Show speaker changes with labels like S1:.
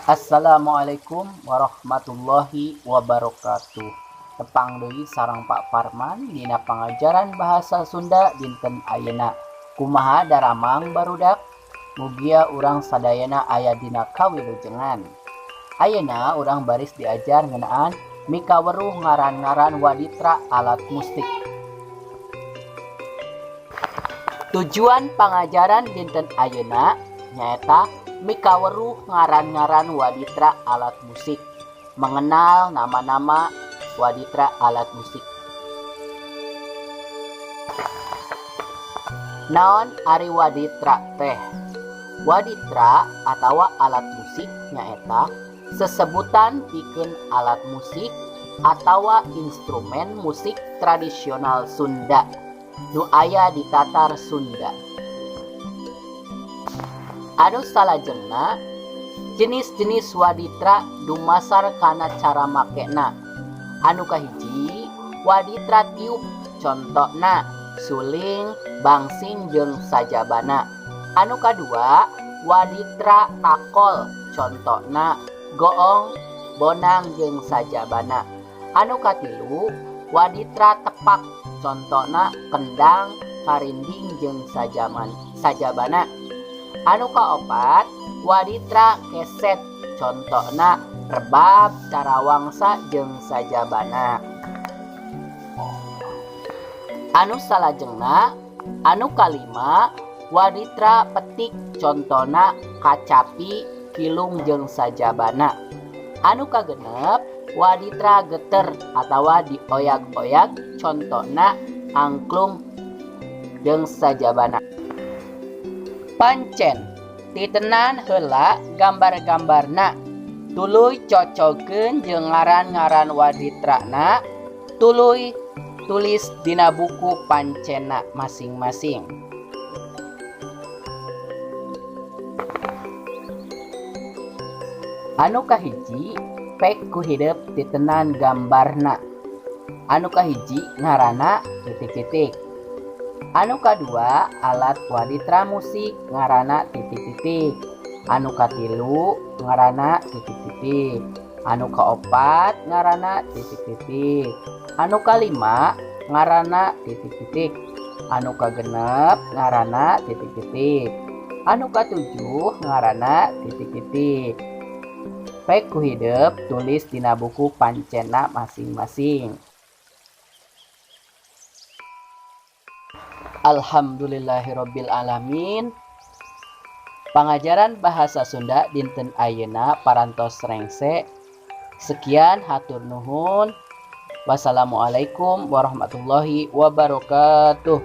S1: Assalamualaikum warahmatullahi wabarakatuh. Tepang deui sareng Pak Parman dina pangajaran bahasa Sunda dinten ayeuna. Kumaha daramang barudak? Mugia urang sadayana aya dina kawilujengan. Ayeuna urang baris diajar ngeunaan mikaweruh ngaran-ngaran waditra alat musik. Tujuan pangajaran dinten ayeuna nyaeta mikaweruh ngaran-ngaran waditra alat musik, mengenal nama-nama waditra alat musik. Naon ari waditra teh? Waditra atawa alat musik nyaeta sesebutan pikeun alat musik atawa instrumen musik tradisional Sunda nu aya di tatar Sunda. Anu salajengna jenis-jenis waditra dumasar kana cara makena. Anu kahiji waditra tiup, contona suling, bangsing jeung sajabana. Anu kadua waditra takol, contona goong, bonang jeung sajabana. Anu katilu waditra tepak, contona kendang, karinding jeung sajabana. Anu kaopat waditra keset, contona rebab, carawangsa jeung sajabana. Anu salajengna anu kalima waditra petik, contona kacapi, kilung jeung sajabana. Anu kagenep waditra geter atawa dioyak-oyak, contona angklung jeung sajabana. Pancen titenan heula gambar-gambarna, tuluy cocokeun jeung ngaran-ngaran waditrana, tuluy tulis dina buku pancenna masing-masing. Anu kahiji pek ku hideup titenan gambarna. Anu kahiji ngaranna titik-titik. Anu kadua alat waditra musik ngaranna titik-titik. Anu katilu ngaranna titik-titik. Anu kaopat ngaranna titik-titik. Anu kalima ngaranna titik-titik. Anu kagenep ngaranna titik-titik. Anu katujuh ngaranna titik-titik. Pek ku hideup tulis dina buku pancenna masing-masing. Alhamdulillahirabbil alamin. Pangajaran bahasa Sunda dinten ayeuna parantos rengse. Sekian, hatur nuhun. Wassalamualaikum warahmatullahi wabarakatuh.